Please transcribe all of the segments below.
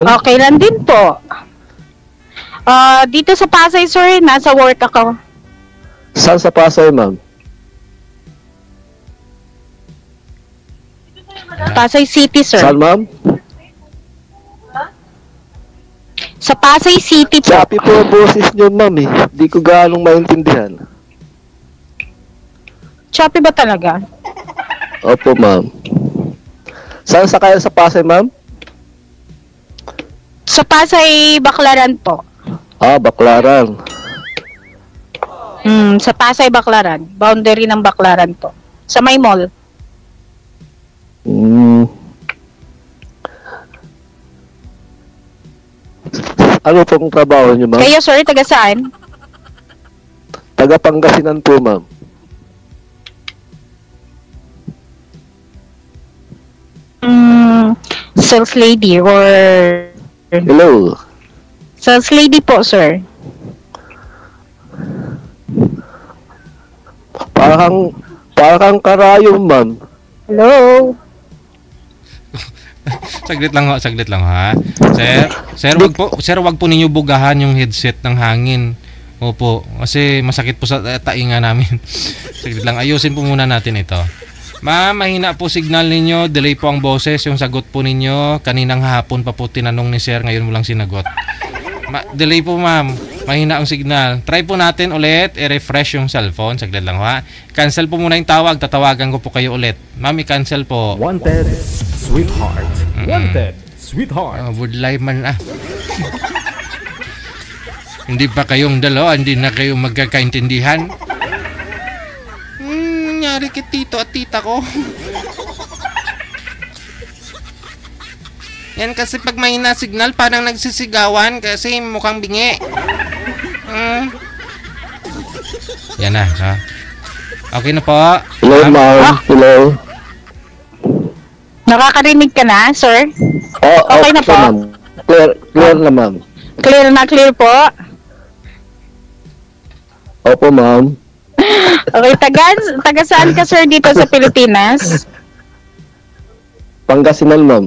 Okay lang din po. Dito sa Pasay, sir, nasa work ako. Saan sa Pasay, ma'am? Pasay City, sir. Saan, ma'am? Sa Pasay City po. Sabi po ang boses niyo, ma'am, eh. Di ko ganong maintindihan. Choppy ba talaga? Opo, ma'am. Saan sa kayo sa Pasay, ma'am? Sa Pasay, Baclaran po. Ah, Baclaran. Sa Pasay, Baclaran. Boundary ng Baclaran po. Sa may mall. Ano pong trabaho niyo, ma'am? Kayo, sir, taga saan? Taga Pangasinan po, ma'am. Sales lady or... Hello. Sales lady po, sir. Parang karayom, ma'am. Hello? Saglit lang ho, ha. Sir, wag po ninyo bugahan yung headset ng hangin. Opo, kasi masakit po sa tainga namin. Saglit lang, ayusin po muna natin ito. Ma'am, mahina po signal ninyo, delay po ang boses, yung sagot po ninyo. Kaninang hapon pa po tinanong ni sir, ngayon mo lang sinagot. Delay po, ma'am. Mahina ang signal. Try po natin ulit, i-refresh yung cellphone. Saglit lang, ha. Cancel po muna yung tawag, tatawagan ko po kayo ulit. Ma'am, i-cancel po. Wanted, sweetheart. Wanted, sweetheart. Would lie man Hindi pa kayong dalawa, hindi na kayo magkakaintindihan. Nangyari kay tito at tita ko. Yan kasi pag mahina signal, parang nagsisigawan kasi mukhang bingi. Yan na, ha? Okay na po. Hello, ma'am. Hello. Nakakarinig ka na, sir? Okay na po? Ma'am. Clear na, ma'am. Clear na clear po? Opo, ma'am. Okay, taga saan ka, sir, dito sa Pilipinas? Pangasinan, ma'am.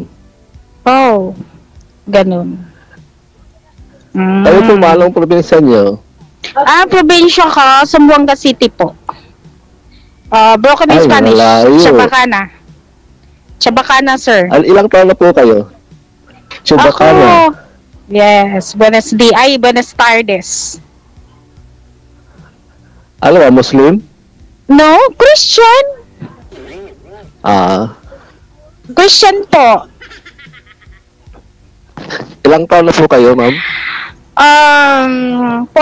Oh, ganun. Ano po malong probinsya niyo? Probinsya ka, Zamboanga City po. Broken in Spanish. Malayo. Chabacana, sir. Ilang taon na po kayo? Chabacana. Ako, yes, buenas tardes. Ano ba, Muslim? No, Christian. Christian po. Ilang taon na po kayo, ma'am? 43.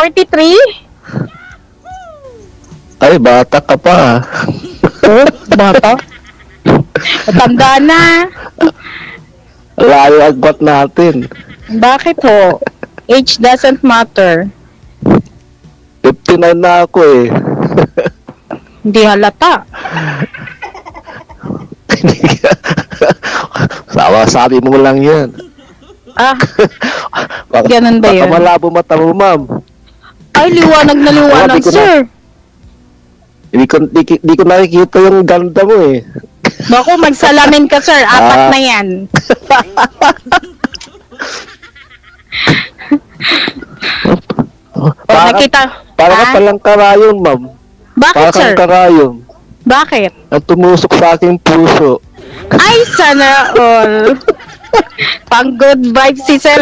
Ay, bata ka pa. Oh, bata? Matanda na. Layo agwat natin. Bakit ho? Age doesn't matter. 59 na ako eh. Hindi halata. Sabi mo lang yan. Ganun ba yun? Baka malabo mata mo, ma'am. Ay, liwanag na liwanag, sir. Hindi ko nakikita yung ganda mo eh. Bako, magsalamin ka, sir. 4 na yan. Nakita. Para ka palang karayom, ma'am. Bakit, para sir? Para karayom. Bakit? At tumusok sa aking puso. Ay, sana all. Pang good vibes si sir,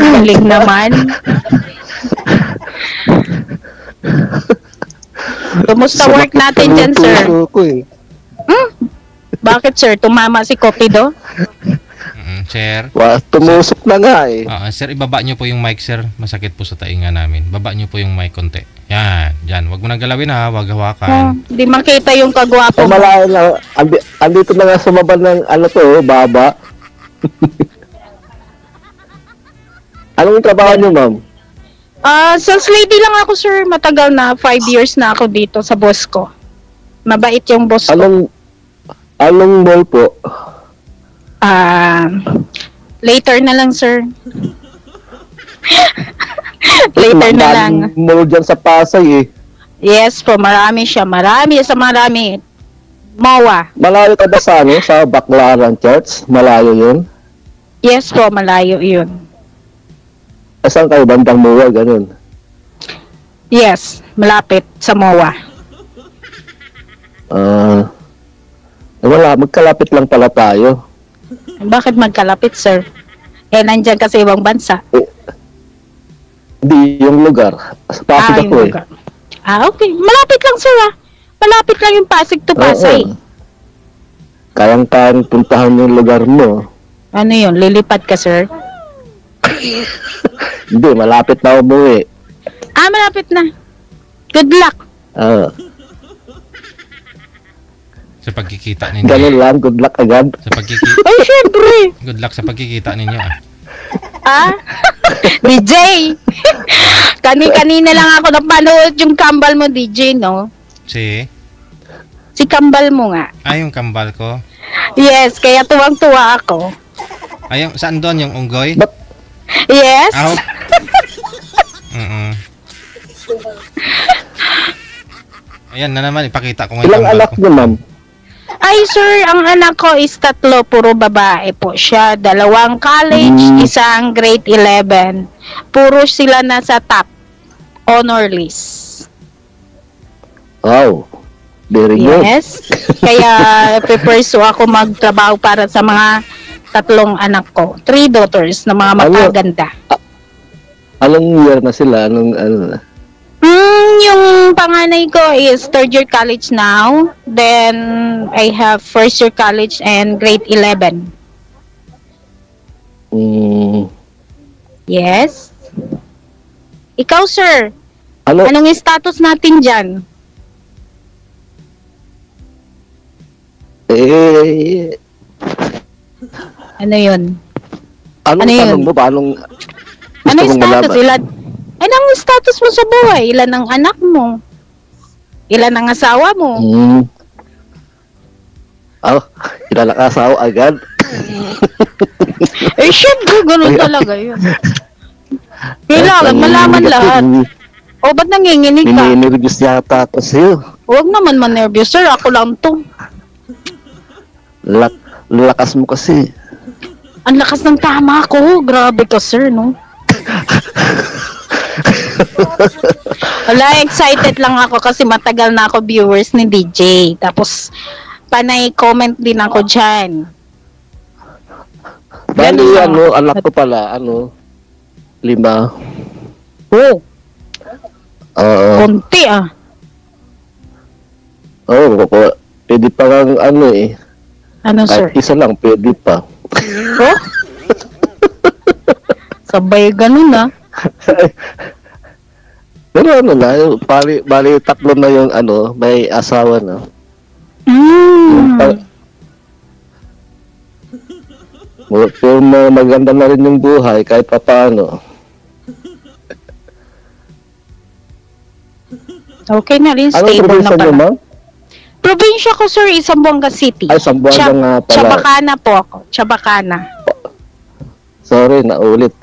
Galing naman. Kumusta work natin dyan, sir? Bakit, sir? Tumama si Kopido? Sir. Tumusok na nga eh. Sir, ibaba nyo po yung mic, sir. Masakit po sa tainga namin. Baba nyo po yung mic konti. Yan, dyan. Huwag mo nang galawin, ha. Huwag hawakan. Di makita yung kagwapo. Malayo na. Andito na nga sumabal ng baba. Anong trabaho nyo, ma'am? Sales lady lang ako, sir. Matagal na. 5 years na ako dito sa boss ko. Mabait yung boss ko. Anong mall po? Later na lang, sir. Later na lang. Mall dyan sa Pasay eh. Yes po, marami siya. Marami. MOA. Malayo ka ba sa Baclaran Church? Malayo yun? Yes po, malayo yun. Saan kayo? Bandang Muwa, ganun. Yes, malapit sa MOA. Wala, magkalapit lang pala tayo. Bakit magkalapit, sir? Nandyan ka sa ibang bansa. Hindi, yung lugar. Sa Pasig yung ako eh. lugar. Okay. Malapit lang, sir, Malapit lang yung Pasig to Pasay. Kayang-kayang puntahan yung lugar mo. Ano yun? Lilipat ka, sir? Hindi, malapit na umuwi. Malapit na. Good luck. Sa pagkikita ninyo. Ganun lang, good luck agad. Sa pagkikita. Ay, syempre. Good luck sa pagkikita ninyo. DJ. Kanina lang ako napanood yung kambal mo, DJ, no? Si kambal mo nga. Yung kambal ko. Yes, kaya tuwang-tuwa ako. Saan doon yung unggoy? Yes. Ayan na naman, ipakita ko ngayon. Ilang anak niyo, ma'am? Ay, sir, ang anak ko is 3, puro babae po siya. 2 college, isang grade 11. Puro sila nasa top honor list. Wow. Very good. Yes. Kaya pursue ako magtrabaho para sa mga 3 anak ko. 3 daughters na mga magaganda. Anong year na sila? Yung panganay ko is 3rd year college now. Then, I have 1st year college and grade 11. Yes. Ikaw, sir. Anong status natin dyan? Ano yun? Anong tanong mo ba? Anong status? Anong status mo sa buhay? Ilan ang anak mo? Ilan ang asawa mo? Ilan ang asawa agad? Syempre, ganun talaga yun. Kailangan malaman lahat. Ba't nanginginig ka? Nininervyos yata ako sa'yo. Huwag naman manervyos, sir. Ako lang to. Lakas mo kasi. Ang lakas ng tama ko. Grabe ka, sir, no? Wala, excited lang ako kasi matagal na ako viewers ni DJ. Tapos, panay comment din ako dyan. Bali, anak ko pala, 5. Konti, pwede pa kang Ano, sir? Kahit isa lang, pwede pa. Sabay ganun, Pero bali 3 na yung may asawa na. Pero maganda na rin yung buhay kahit pa paano. Okay na rin, stable na pala. Ma'am? Probinsya ko, sir, is Zamboanga City. Zamboanga nga pala. Chabacana po ako. Chabacana. Sorry, naulit.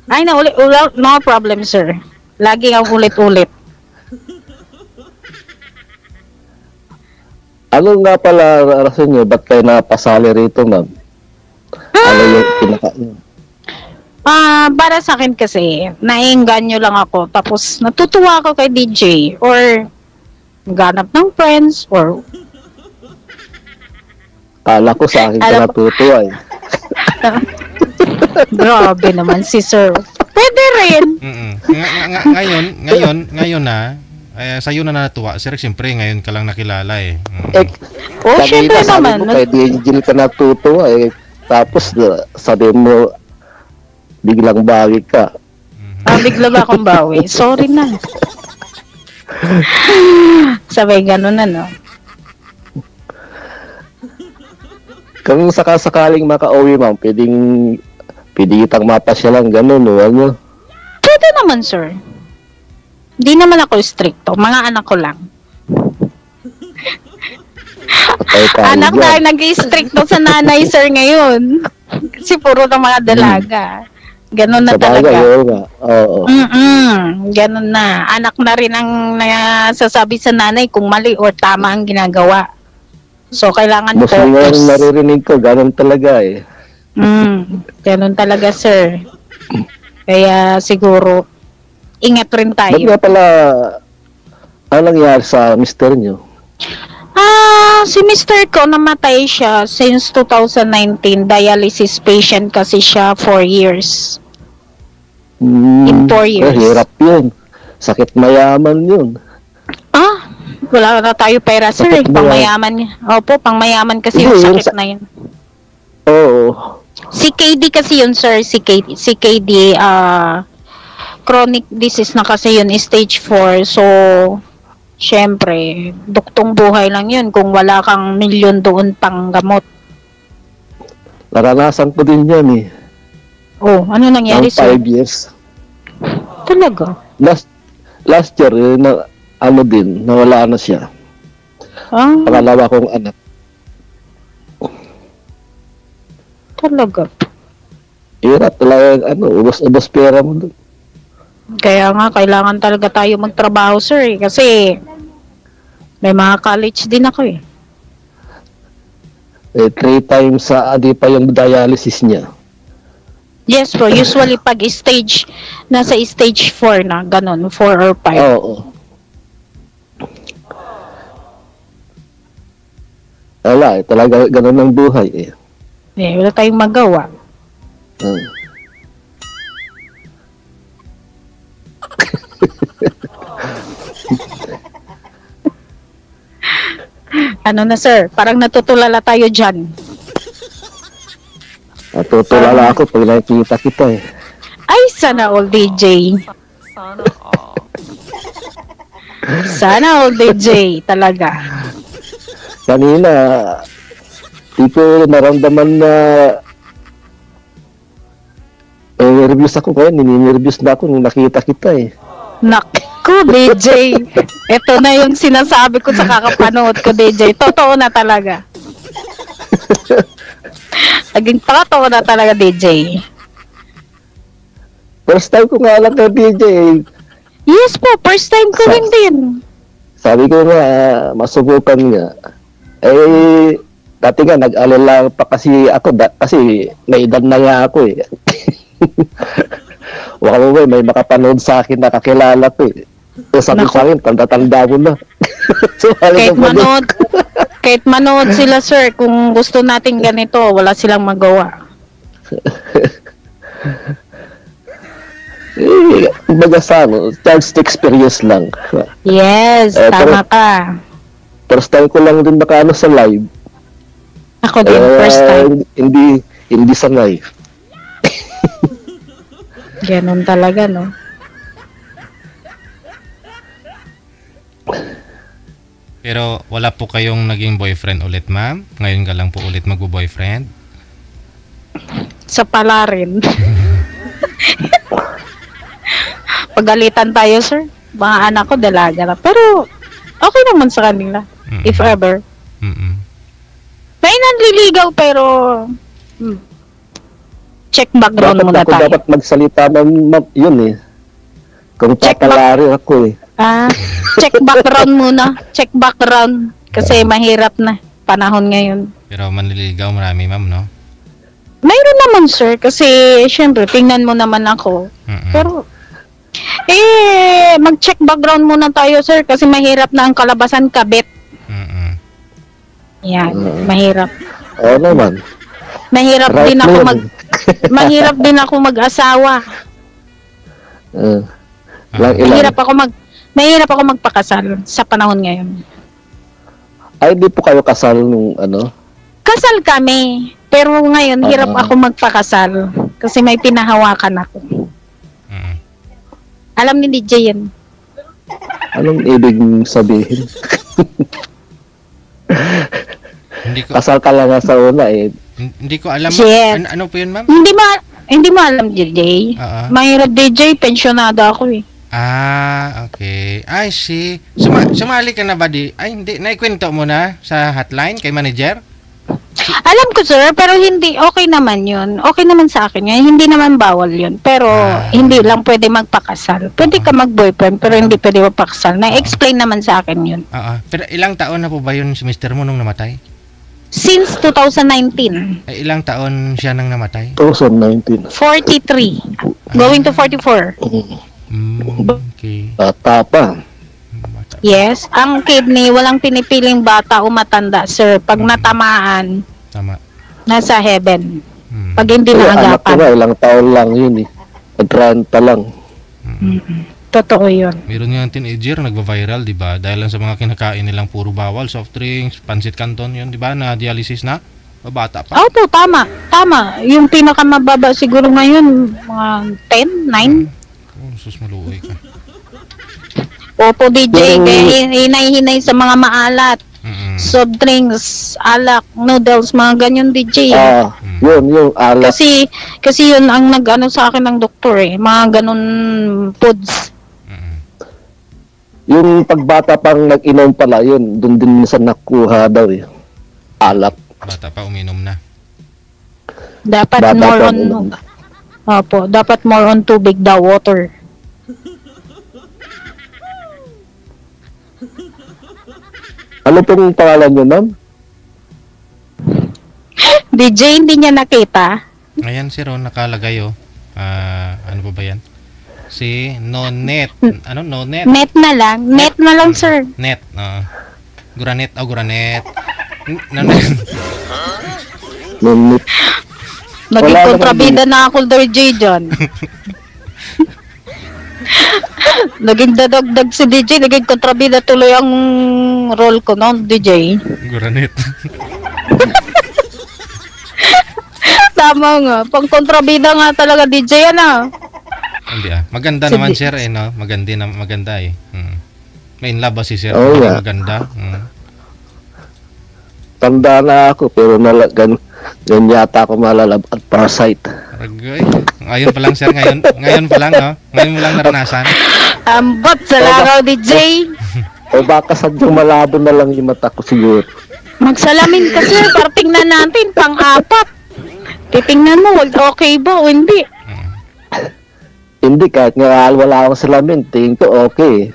Naulit. No problem, sir. Lagi ang ulit-ulit. Ano nga pala rason nyo? Ba't kayo napasali rito, ma'am? Ano yung pinaka... Para sa akin kasi, naiinganyo lang ako. Tapos, natutuwa ako kay DJ. Or, ganap ng friends. Or... Kala ko sa akin ka natutuwa eh. Grabe naman si sir. Pwede rin. Ngayon na, sa'yo na natuwa. Sir, siyempre, ngayon ka lang nakilala eh. Siyempre naman. Kay DJ ka natutuwa eh. Tapos, sabi mo, biglang bawi ka. Bigla ba akong bawi? Sorry na. Sabay ganun na, no? Kung sakasakaling makauwi, ma'am, pwede kitang mapasyalan ganun, no? Ano? Pwede naman, sir. Hindi naman ako stricto. Mga anak ko lang. Anak na nag-stricto sa nanay, sir, ngayon. Kasi puro ng mga dalaga. Ganon na talaga. Oo. Ganon na. Anak na rin ang nasasabi sa nanay kung mali or tama ang ginagawa. So, kailangan focus. Mas naririnig ko, ganon talaga eh. Ganun talaga, sir. Kaya siguro, ingat rin Ba't tayo. nga pala, ano nangyari sa mister nyo? Si Mr. ko, namatay siya since 2019. Dialysis patient kasi siya 4 years. In 4 years. Hirap yun. Sakit mayaman yun. Wala na tayo pera, sir. Sakit ba yan? Pangmayaman niya. Opo, pangmayaman kasi Hindi, yung yung sakit sa- na yun. Oo. Si KD kasi yun, sir. Si KD, chronic disease na kasi yun, stage 4. So, syempre, duktong buhay lang yun kung wala kang milyon doon pang gamot. Naranasan ko din yan eh. Ano nangyari, Ng sir? 5 years. Talaga? Last year, nawala na siya. Pangalawa kong anak. Talaga. Hirap talaga, ubos pera mo doon. Kaya nga, kailangan talaga tayo magtrabaho, sir. Kasi, may mga college din ako eh. 3 times sa adi pa yung dialysis niya. Yes bro, usually pag nasa stage 4 na, ganun, 4 or 5. Oo. Wala, talaga ganun ang buhay eh. Wala tayong magawa. Ano na sir, parang natutulala tayo dyan. Natutulala ako pag nakikita kita eh. Ay, sana all DJ. Sana all DJ, talaga. Kanina, di ko naramdaman na nervous ako kaya nini-nervous na ako nung nakita kita eh. Naku, DJ. Ito na yung sinasabi ko sa kakapanood ko, DJ. Totoo na talaga. Naging totoo na talaga, DJ. First time ko nga lang na DJ eh. Yes po, first time ko rin din. Sabi ko nga, masubukan nga. Dati nga, nag-alala pa kasi ako, kasi may edad na nga ako eh. Waka mo ba, may makapanood sa akin na kakilala ko eh. So sabi ko sa akin, tanda-tanda mo na. Kahit manood sila sir, kung gusto natin ganito, wala silang magawa. Kumbaga sa chance to experience lang. Yes, tama ka. First time ko lang din nakaano sa live. Ako din, first time. Hindi sa live. Ganon talaga, no? Pero wala po kayong naging boyfriend ulit, ma'am? Ngayon ka lang po ulit mag-boyfriend? Sa pala rin. Pagalitan tayo, sir. Mga anak ko, dalaga na. Pero, okay naman sa kanila. If ever. May nanliligaw, pero check background muna tayo. Dapat magsalita yun eh. Kung papalari ako eh. Check background muna. Check background. Kasi mahirap na panahon ngayon. Pero manliligaw marami, ma'am, no? Mayroon naman, sir. Kasi, syempre, tingnan mo naman ako. Pero, mag-check background muna tayo, sir. Kasi mahirap na ang kalabasan kabit. Yan, mahirap. Oo naman. Mahirap Right din ako mo. mahirap din ako mag-asawa. Mahirap ako magpakasal sa panahon ngayon. Ay, di po kayo kasal nung ano? Kasal kami. Pero ngayon, hirap ako magpakasal. Kasi may pinahawakan ako. Alam ni DJ yan. Anong ibig sabihin? Kasal ka lang sa una eh. Hindi ko alam. Yes. Ano po yun, ma'am? Hindi mo alam, DJ. Mahirap, DJ. Pensyonado ako eh. Okay. I see. Sumali ka na ba Ay, hindi. Naikwento mo na sa hotline kay manager? Alam ko, sir, pero hindi. Okay naman yun. Okay naman sa akin yun. Hindi naman bawal yun. Pero, hindi lang pwede magpakasal. Pwede ka mag-boyfriend, pero hindi pwede magpakasal. Na-explain naman sa akin yun. Pero ilang taon na po ba yun si mister mo nung namatay? Since 2019. Ay, ilang taon siya nang namatay? 2019. 43. Going to 44. Okay. Bata pa. Bata. Yes. Ang kidney, walang pinipiling bata o matanda, sir. Pag natamaan, Tama. nasa heaven. Mm. Pag hindi Anak ko naagapan. nga, ilang taon lang yun eh. 30 lang. Totoo yun. Meron nga teenager nagva-viral, 'di ba? Dahil lang sa mga kinakain nilang puro bawal, soft drinks, pancit canton 'yun, 'di ba? Na dialysis na. Bata pa. Opo, tama. Tama. Yung pinakamababa siguro ngayon, mga 10, 9. Oh, sus maluoy ka. Opo, DJ. Yung- Kaya hinay-hinay sa mga maalat. Mm. Soft drinks, alak, noodles, mga ganyan, DJ. Yun, yung alas. Kasi yun ang nag-ano sa akin ng doktor eh. Mga ganun foods. Yung pagbata pang nag-inom pala, yun, dun din minsan nakuha daw eh. Alak. Bata pa uminom na. Dapat Bata more pang on inom. Opo, dapat more on tubig daw, water. Ano pong pangalan nyo, ma'am? DJ, hindi niya nakita. Ayan si Ron nakalagay oh. Ano pa ba 'yan? Si Nonet. Ano Nonet? Net na lang, sir. Net. Guranet, Guranet. Nonet. Minute. Naging Wala kontrabida na ako, DJ dyan. Naging dadagdag si DJ, naging kontrabida tuloy ang role ko noon, DJ. Guranet. Tama nga, pang kontrabida nga talaga, DJ, ano? Hindi Maganda Si naman Di- sir no. Maganda eh. May in love ba si sir? Oh, yeah. Maganda. Tanda na ako, pero ganyan yata ako malalab at parasite. Aragay. Ngayon pa lang sir, ngayon pa lang no. Ngayon mo lang naranasan. Ambot sa laraw, DJ. O baka sadyang malabo na lang yung mata ko siguro. Magsalamin ka, sir, para tingnan natin, pang-apat. Titingnan mo, okay ba o hindi? Hindi, kahit nga wala akong salamin, tingin ko okay.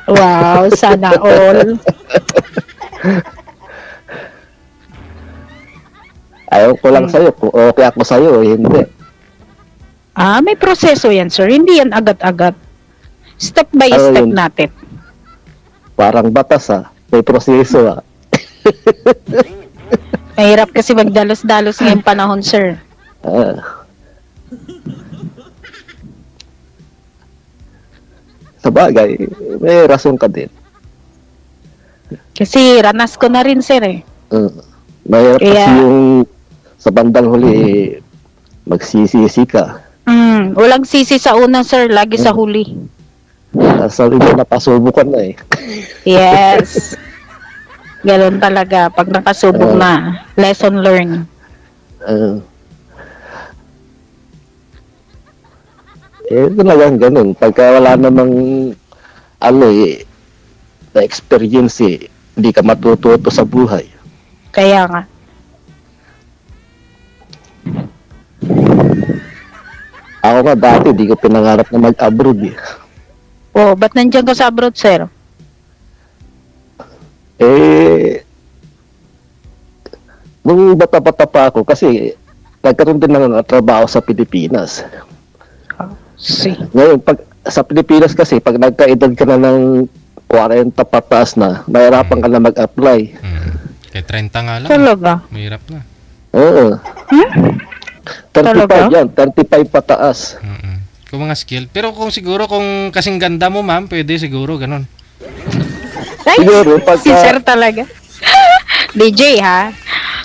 Wow, sana all. Ayaw ko lang sa'yo, kung okay ako sa'yo, hindi. May proseso yan, sir. Hindi yan agad-agad. Step by Ano step yun? natin. Parang batas may proseso Mahirap kasi magdalos-dalos ngayong panahon, sir. Sa bagay, may rason ka din. Kasi ranas ko na rin, sir, eh. Mahirap kasi Kaya- yung sa bandang huli, magsisisi ka. Walang sisi sa una, sir. Lagi sa huli. Sabi ko, napasubukan na eh. Yes. Ganun talaga. Pag nakasubok na, lesson learned. Talagang ganun. Pagka wala namang na experience hindi ka matututo sa buhay. Kaya nga. Ako nga dati, di ko pinangarap na mag-abroad eh. Oh, ba't nandiyan ka sa abroad, sir? Nung bata-bata pa ako, kasi nagkaroon din ng trabaho sa Pilipinas. Ngayon, pag sa Pilipinas kasi, pag nagkaedad ka na ng 40 pataas na, mahirapan ka na mag-apply. Kaya 30 nga lang. Talaga? Mahirap na. Oo. 35 Talaga? yan, 35 pataas. Kung mga skill. Pero kung siguro, kung kasing ganda mo ma'am, pwede siguro, ganun. Ay, Siguro, si sir talaga. DJ, ha?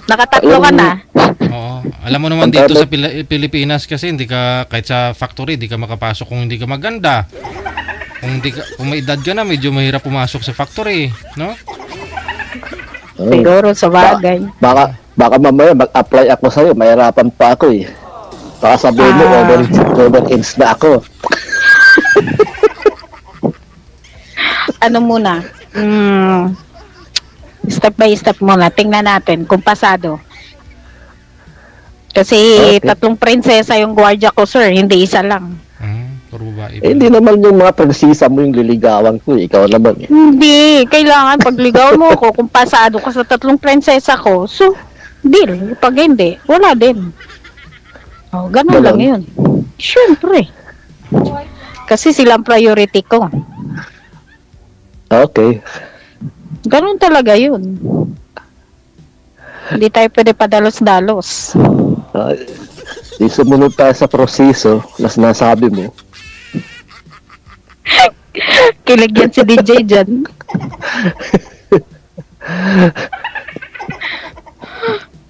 Nakatatlo ka na. Oo. Alam mo naman dito sa Pilipinas kasi hindi ka kahit sa factory hindi ka makapasok kung hindi ka maganda. Kung may edad ka na medyo mahirap pumasok sa factory, no? Siguro sa bagay. Baka mamaya mag-apply ako sa'yo, mahirapan pa ako eh. Baka sabihin mo, over-age na ako. Ano muna? Step by step muna. Tingnan natin kung pasado. Kasi Okay. 3 prinsesa yung gwardiya ko, sir. Hindi isa lang. Puro Babae Eh, hindi naman yung mga tagsisa mo yung liligawan ko. Ikaw naman eh. Hindi, kailangan pagligaw mo ko kung pasado ka sa 3 prinsesa ko. So, deal. Pag hindi, wala din. Oh, ganun lang Ganon. yun. Siyempre. Kasi silang priority ko. Okay. Ganun talaga yun. Hindi tayo pwede padalos-dalos. Di sumunod tayo sa proseso na sinasabi mo. Kilig yan si DJ dyan.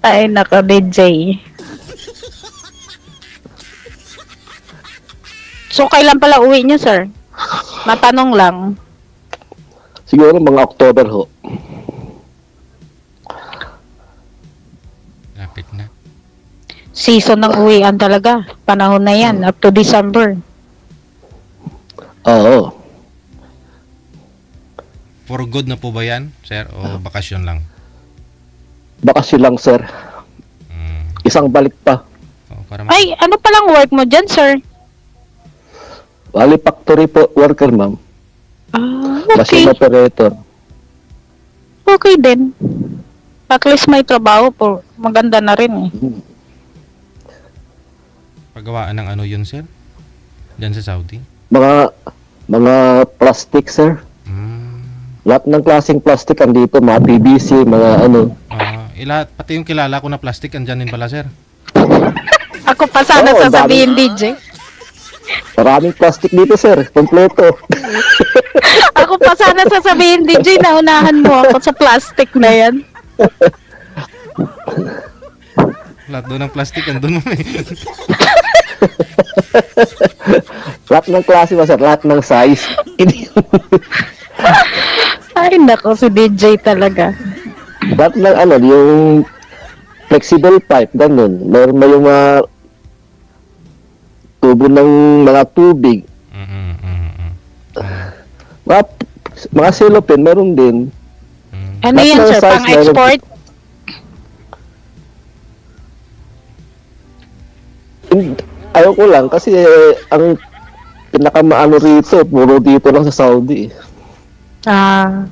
Ay, nako, DJ. So, kailan pala uwi niyo, sir? Matanong lang. Siguro mga October ho. Lapit na. Season ng uwian talaga. Panahon na yan, up to December. Oo. For good na po ba yan, sir? O bakasyon lang? Bakasyon lang, sir. Mm. Isang balik pa. O, para Ay, ano palang work mo dyan, sir? Bali factory po worker, ma'am. Ah, Machine okay. operator. Okay din. At least may trabaho po. Maganda na rin eh. pagawaan ng ano yun, sir? Diyan sa Saudi? Mga plastic, sir. Mm. Lahat ng klaseng plastic andito, mga PVC, mga ano. Lahat, pati yung kilala ko na plastic, andyan din pala, sir. Ako pa sana Oo, sasabihin, DJ. Maraming plastic dito, sir. Kompleto. Ako pa sana sasabihin, DJ, naunahan mo ako sa plastic na yan. Lahat doon ng plastic, andun mo eh. Lahat ng klase ba, sir? Lahat ng size. Ay, nako, si DJ talaga. Lahat ng ano, yung flexible pipe, ganun. Meron ba yung mga tubo ng mga tubig. Mga cellophane, meron din. Ano Lahat yan, ng sir? size Pang-export? Ayaw ko lang kasi ang pinakamaano rito, puro dito lang sa Saudi. Ah.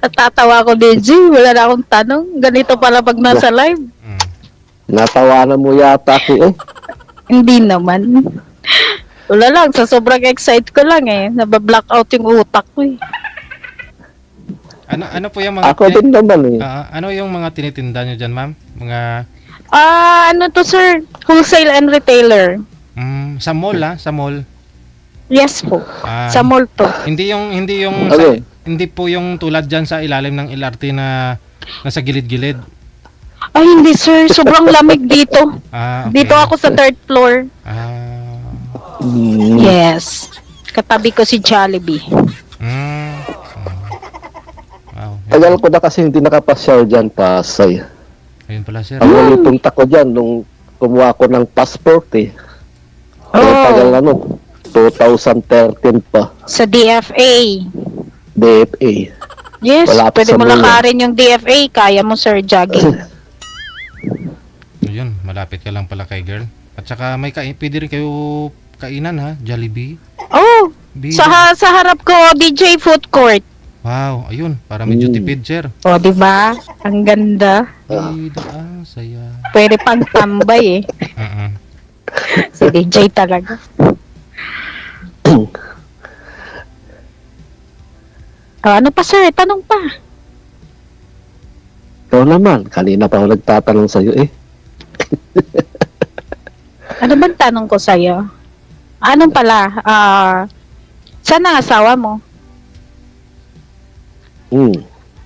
Natatawa ko, DJ. Wala na akong tanong. Ganito pala pag nasa live. Natawanan mo yata ako eh. Hindi naman. Wala lang. Sa sobrang excite ko lang eh. Nabablock out yung utak ko eh. Ano po yung mga... Ako din naman eh. ano yung mga tinitinda nyo dyan, ma'am? Mga... Ano to, sir? Wholesale and retailer. Sa mall, Sa mall. Yes po. Ah, Sa mall to. Hindi yung Okay. hindi po yung tulad diyan sa ilalim ng LRT na nasa gilid-gilid. Ay, hindi, sir. Sobrang lamig dito. Okay. Dito ako sa 3rd floor. Yes. Katabi ko si Jollibee. Wow. Tagal ko na kasi hindi nakapasyal dyan, Pasay. Ayun pala, sir. Ang huling punta ko dyan nung kumuha ko ng passport eh. Tagal na no. 2013 pa. Sa DFA. DFA. Yes, Malapit pwede sa mo mall. lakarin yung DFA. Kaya mo, sir, jogging. Ayun, malapit ka lang pala kay girl. At saka may pwede rin kayo kainan ha, Jollibee. Oh, Bida. sa harap ko, DJ Food Court. Wow, ayun, para medyo tipid, sir. O, di ba? Ang ganda. Bida, saya. Pwede pang tambay eh. Si DJ talaga. Ano pa, sir? Tanong pa. Ikaw naman, kanina pa ako nagtatanong sa'yo eh. Ano bang tanong ko sa'yo? Anong pala? Saan ang asawa mo?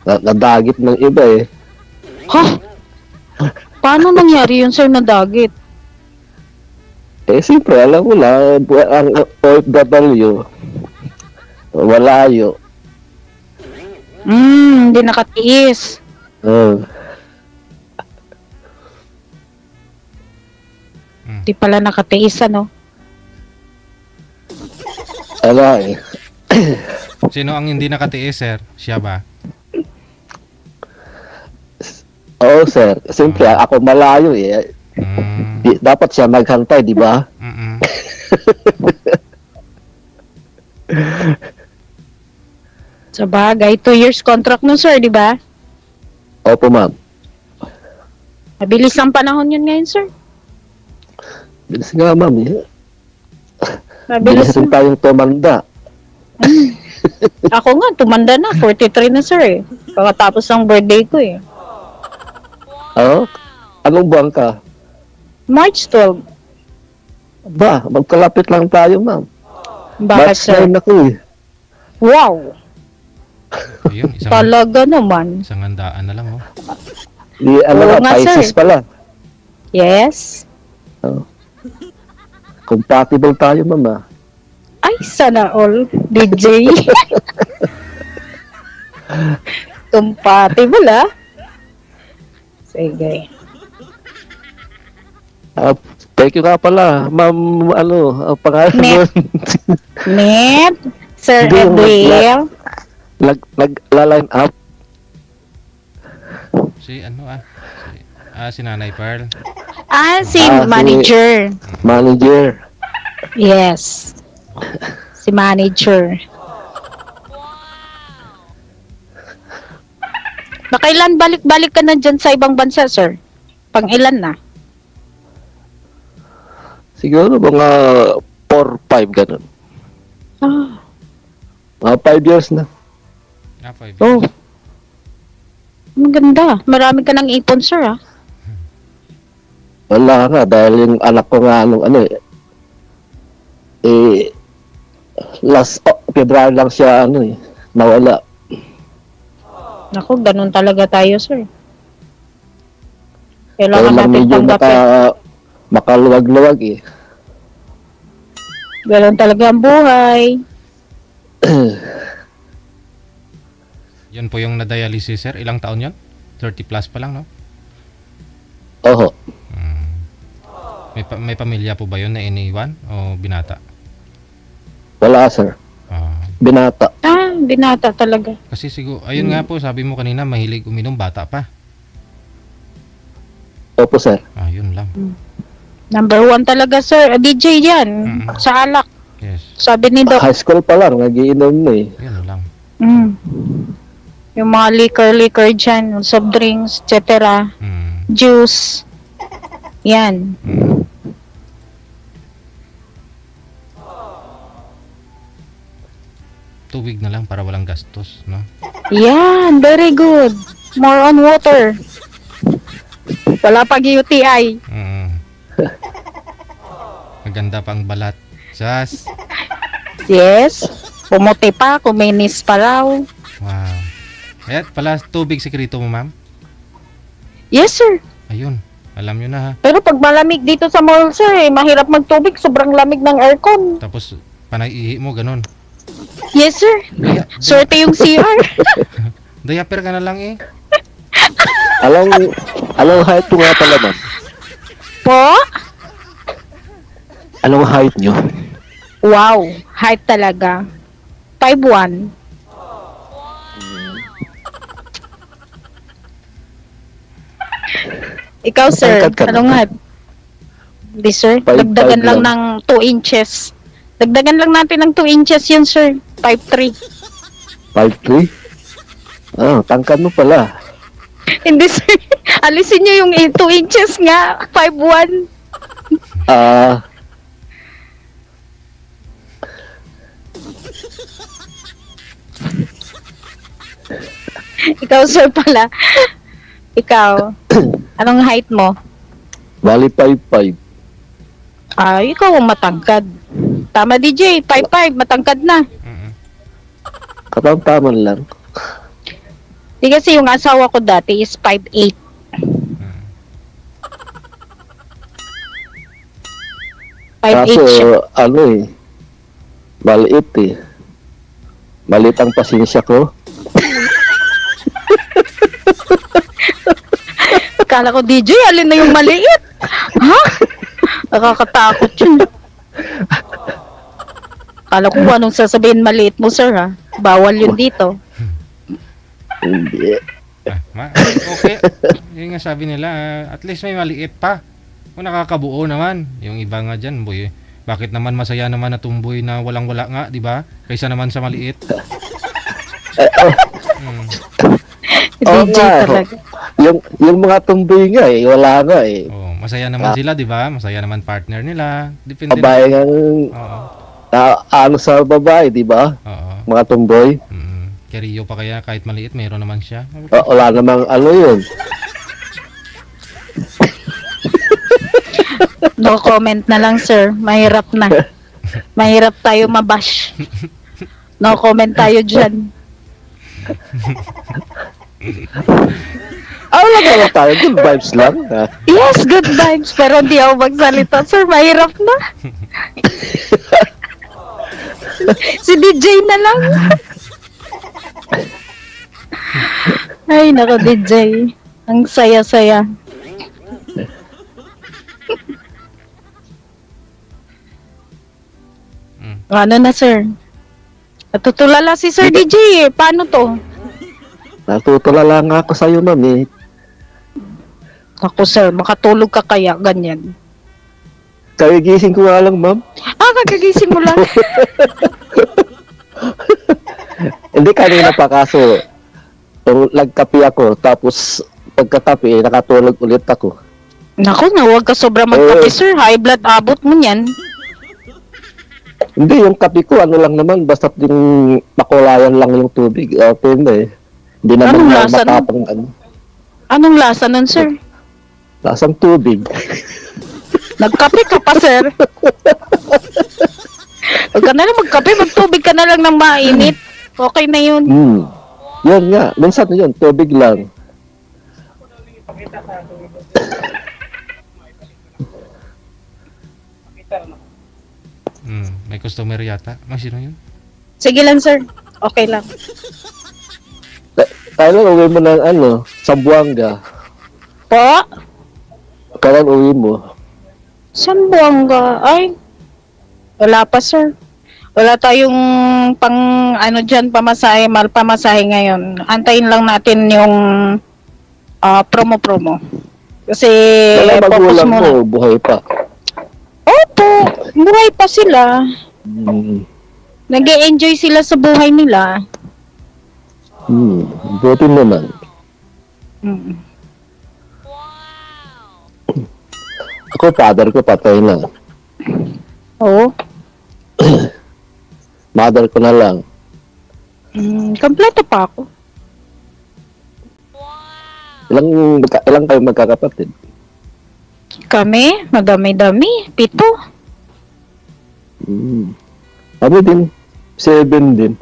Nadagit ng iba eh. Huh? Paano nangyari yun, sir, na dagit? Eh, siyempre, alam mo lang, ang OFW, walayo. Hindi nakatiis. Di pala nakatiis, ano? Ala eh. Sino ang hindi nakatiis, sir? Siya ba? Oo, sir. Siyempre, ako malayo eh. Dapat siya maghantay, di ba? Mm-mm. Sa bagay, 2 years contract nun, sir, di ba? Opo, ma'am. Mabilis ang panahon yun ngayon, sir. Bilis nga, ma'am. Eh. Mabilis Bilis rin tayong tumanda. Ako nga, tumanda na. 43 na, sir, eh. Pagkatapos ng birthday ko, eh. Oo? Anong buwan ka? March 12. Ba, magkalapit lang tayo, ma'am. Bakit, March sir? 9 ako eh. Wow! Ayun, Talaga naman. isang handaan na lang, oh. Di, ano Oo nga, nga, Pisces sir. pala. Yes. Compatible tayo, ma'am, ah. Ay, sana all. DJ. Compatible, ah. Sige. Thank you nga pala, ma'am, ano, ang pangalan Net. nun. Net. Sir Hindi, yung Edwin. Nag-line up. Si ano si Nanay Pearl. Si Si- manager. Manager. Yes. Si manager. Nakailan balik-balik ka na dyan sa ibang bansa, sir? Pang ilan na? Siguro mga 4-5 ganun. Ah, Mga 5 years na. 5 oh. Maganda. Marami ka ng ipon, sir, ah. Wala nga, dahil yung anak ko nga, last February lang siya, nawala. Naku, ganun talaga tayo, sir. Kaya Kailangan lang natin medyo tanggapin. makaluwag-luwag eh. Ganun talaga ang buhay. Yun po yung na-dialysis, sir. Ilang taon yun? 30 plus pa lang, no? Oho. May pamilya po ba yun na iniwan o binata? Wala, sir. Binata. Binata talaga. Kasi siguro, ayun nga po, sabi mo kanina, mahilig uminom, bata pa. Opo, sir. Yun lang. Number 1 talaga, sir. DJ yan. Sa alak. Yes, Sabi ni Doc. High school pa lang, nagiinom na eh. yun lang. Yung mga liquor dyan, soft drinks, etc. Juice. Yan. Tubig na lang para walang gastos, no? Yan. Very good. More on water. Wala pag UTI. Maganda pang balat. Just, Yes. Pumuti pa. Kuminis pa raw. wow. Kaya pala tubig sekreto mo, ma'am? Yes, sir. Ayun, alam nyo na ha. Pero pag malamig dito sa mall, sir, mahirap magtubig. Sobrang lamig ng aircon. Tapos, panay-ihi mo, ganun. Yes, sir. Swerte yung CR. Diaper ka na lang eh. Anong height mo nga pala, ma'am? Po? Anong height nyo? Wow. Height talaga. 5'1". Ikaw, sir, Matangkad ka na. anong height? Hindi, sir. 5'5" Dagdagan lang lang. ng 2 inches. Dagdagan lang natin ng 2 inches yun, sir. 5'3". 5'3"? Tangkad mo pala. Hindi, sir. Alisin nyo yung 2 inches nga. 5'1". Ikaw, sir, pala. Ikaw. Anong height mo? Bali 5'5". Ikaw ang matangkad. Tama, DJ. 5'5". Matangkad na. Katamtaman lang. Di kasi yung asawa ko dati is 5'8". Kaso, 5'8" siya. maliit eh. Maliit ang pasensya ko. Kala ko, DJ, alin na yung maliit? Ha? Nakakatakot yun. Kala ko anong sasabihin maliit mo, sir, ha? Bawal yun dito. Hindi. Okay. Yung nga sabi nila, at least may maliit pa. Kung nakakabuo naman. Yung iba nga dyan, boy. Bakit naman masaya naman na tumboy na walang-wala nga, di ba? Kaysa naman sa maliit. DJ nga, talaga. Yung mga tumboy nga eh, wala nga eh. Oh, masaya naman sila, di ba? Masaya naman partner nila. Depende Babae nga Oo. ano sa babae, di ba? Oo. Mga tumboy. Keriyo pa kaya kahit maliit, mayroon naman siya. Wala namang ano yun. No comment na lang, sir. Mahirap na. Mahirap tayo mabash. No comment tayo dyan. Wala ka tayo. Good vibes lang. Yes, good vibes. Pero hindi ako magsalita, sir. Mahirap na. Si DJ na lang. Ay, nako DJ. Ang saya-saya. Ano na, sir? Natutulala si Sir DJ eh. Paano to? Natutulala nga ako sa'yo, ma'am eh. Ako, sir. Makatulog ka kaya? Ganyan. Kagigising ko nga lang, ma'am. Kagagising mo lang. Hindi kanina pa kaso nagkape ako tapos pagkatapi nakatulog ulit ako. Naku, na huwag ka sobra magkape, sir. High blood abot mo niyan. Hindi, yung kape ko ano lang naman basta yung makulayan lang yung tubig. Okay na eh. Hindi naman Anong lasa matapang ano. Anong lasa nun, sir? Lasang tubig. Nagkape ka pa, sir. Huwag ka na lang magkape, magtubig ka na lang ng mainit. Okay na yun. Yan nga, minsan yun, tubig lang. May customer yata. Sino yun? Sige lang, sir. Okay lang. Kailan uwi mo ng ano, Sambuanga? Po? Kailan uwi mo? Saan Buanga? Ay, wala pa, sir. Wala tayong pang ano dyan, pamasahe ngayon. Antayin lang natin yung promo. Kasi Kailan focus magulang muna. mo, buhay pa? Opo, buhay pa sila. Nag-e-enjoy sila sa buhay nila. Buti naman. Ako, father ko patay na. Oo. Mother ko na lang. Kompleto pa ako. Ilang kayo magkakapatid? Kami, madami-dami. 7. Kami din. 7 din.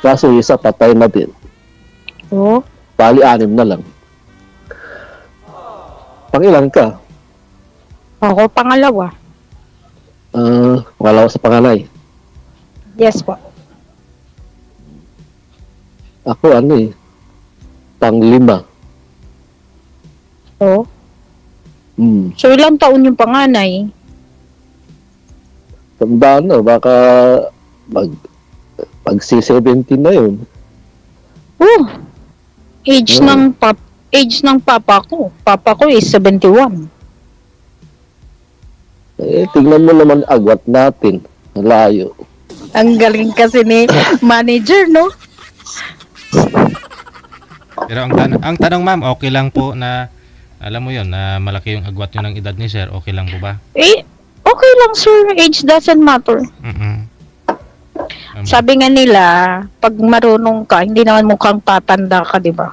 Kaso isa patay na din. Oo. Bali 6 na lang. Pangilan ka? Ako pangalawa. Wala ko sa panganay. Yes po. Ako pang-5. Oo. So ilang taon yung panganay? Tandaan na, baka pag-17 na yun. Age ng papa ko. Papa ko is 71. Tingnan mo naman agwat natin. Layo. Ang galing kasi ni manager, no? Pero ang tanong, ma'am, okay lang po na alam mo yon na malaki yung agwat nyo ng edad ni sir, okay lang po ba? Okay lang, sir. Age doesn't matter. Sabi nga nila, pag marunong ka, hindi naman mukhang tatanda ka, di ba?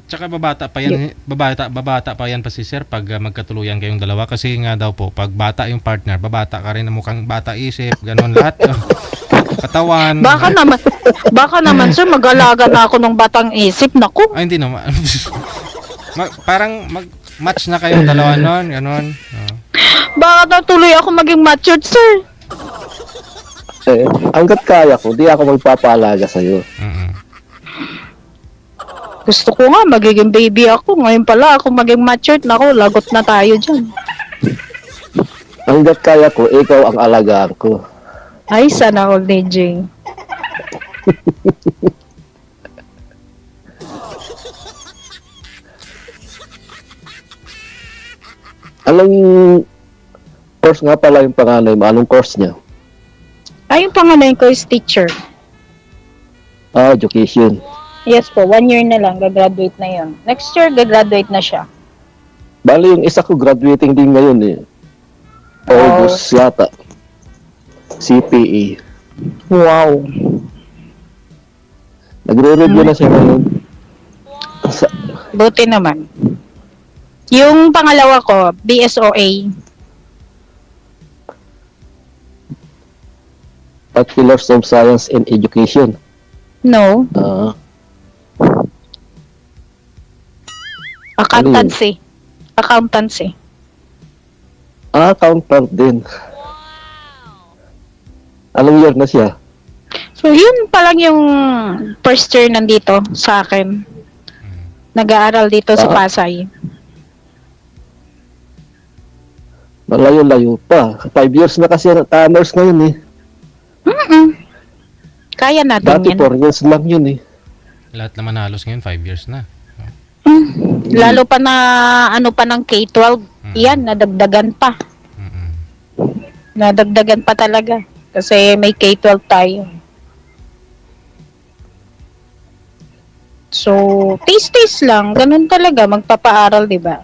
Tsaka babata pa yan pa si sir pag magkatuluyan kayong dalawa kasi nga daw po pag bata yung partner, babata ka rin na mukhang bata isip, ganon lahat. Katawan. Baka naman sir, mag-alaga na ako ng batang isip. Naku. Ay, hindi naman. Parang mag-match na kayong dalawa noon, ganon. Baka natuloy ako maging matured, sir. Hanggat kaya ko, di ako magpapaalaga sa'yo. Gusto ko nga, magiging baby ako. Ngayon pala ako maging matured. Naku, lagot na tayo dyan. Hanggat kaya ko, ikaw ang alagaan ko. Ay, sana all, DJ. Anong course nga pala yung panganay mo? Anong course niya? Ay, yung panganay ko is teacher. Education. Yes po, 1 year na lang, gagraduate na yun. Next year, gagraduate na siya. Bali, yung isa ko graduating din ngayon eh. August yata. CPE. Wow. Nagre-review na siya ngayon. Buti naman. Yung pangalawa ko, BSOA. Bachelor's of Science in Education. No, Ah, accountancy. Accountancy. accountant din. Anong year na siya? So, yun pa lang yung first year nandito sa akin. Nag-aaral dito sa Pasay. Malayo-layo pa. 5 years na kasi nurse ngayon eh. Kaya natin Dati yan. 4 years lang yun eh. Lahat naman halos ngayon 5 years na. Lalo pa na ano pa ng K-12. Yan, nadagdagan pa. Mm-mm. Nadagdagan pa talaga. Kasi may K-12 tayo. So, taste lang. Ganun talaga, magpapaaral, di ba?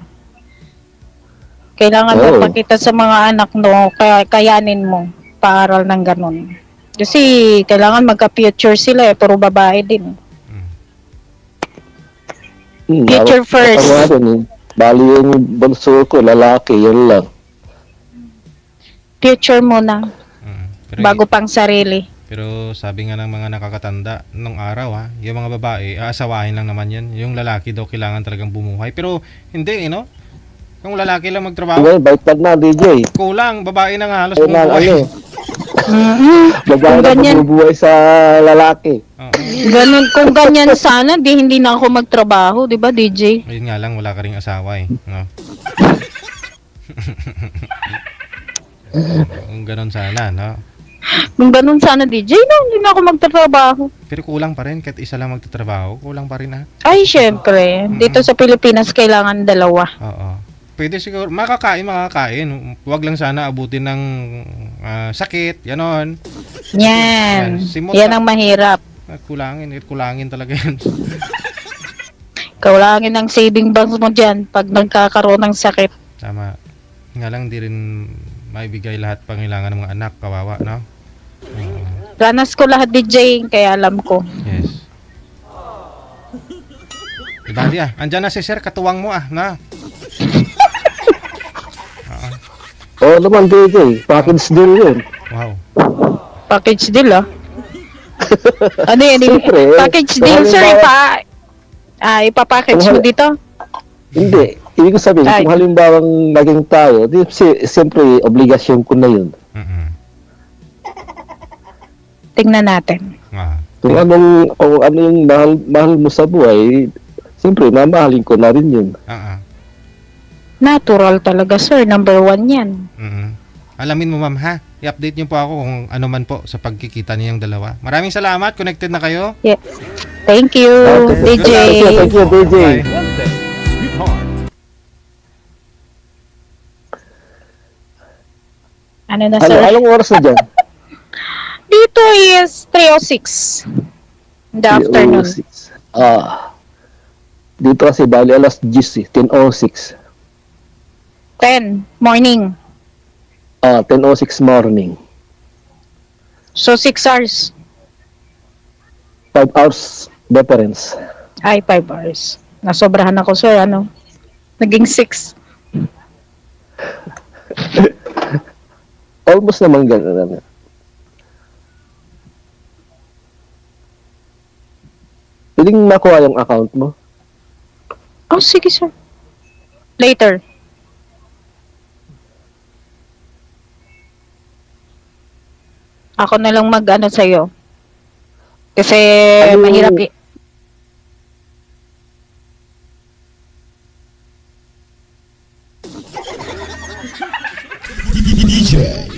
Kailangan Oo. magpakita sa mga anak no, kayanin mo, paaral ng ganun. Kasi, kailangan magka-future sila eh, puro babae din. Future first. Ako nga din eh. Bali yung bunso ko, lalaki, yun lang. Future muna, Pero, bago pang sarili. pero sabi nga ng mga nakakatanda nung araw yung mga babae, aasawahin lang naman yan. Yung lalaki daw kailangan talagang bumuhay. Pero hindi, no? Kung lalaki lang magtrabaho, Ngayon, baitan na, DJ. kulang, babae na nga halos Ayun na, bumubuhay. ano, babae Kung na ganyan, bumubuhay sa lalaki. Oo. ganun, kung ganyan sana, hindi na ako magtrabaho, di ba, DJ? Ayun nga lang, wala ka ring asawa no? Kung ganun sana, no? Kung ganun sana, DJ, no, hindi na ako magtrabaho. Pero kulang pa rin, kahit isa lang magtatrabaho, kulang pa rin Ay, syempre, dito sa Pilipinas, kailangan dalawa. Oo. Pwede siguro, makakain. Huwag lang sana abutin ng sakit, ganon. Yan. Simot Yan na. ang mahirap. Kulangin talaga yan. Kaulangin ang saving banks mo dyan pag nagkakaroon ng sakit. Tama. Nga lang, di rin maibigay lahat pangailangan ng mga anak, kawawa, no? Oo. Ranas ko lahat, DJ, kaya alam ko. Yes. Diba, andyan na si Sir, katuwang mo, na? Oo naman, DJ. Package deal yun. Wow. Package deal, ah. Ano yan? Siyempre, Package deal, sir. Ipapackage mo dito? Hindi. Ibig ko sabihin, Ay. kung halimbawang naging tayo, di, siyempre, obligasyon ko na yun. Mm-mm. Tingnan natin. Kung ano yung mahal mo sa buhay, siyempre, mamahalin ko na rin yun. Natural talaga, sir. Number 1 yan. Mm-mm. Alamin mo, ma'am, ha? I-update niyo po ako kung ano man po sa pagkikita niyong dalawa. Maraming salamat. Connected na kayo. Yeah. Thank you, DJ. Thank you, DJ. Bye. Wanted, sweetheart. Ano na, Ano, sir? anong oras na dyan? Dito is 3:06 in the afternoon. 10:06. Dito kasi bali alas 10, 10:06. 10 morning. 10:06 morning. So 6 hours. 5 hours difference. Ay, 5 hours. Nasobrahan ako, sir. Ano? Naging 6. Almost naman ganun. Pwedeng makuha yung account mo. Oh, sige, sir. Later. Ako na lang mag-ano sa'yo. Kasi Ano- mahirap DJ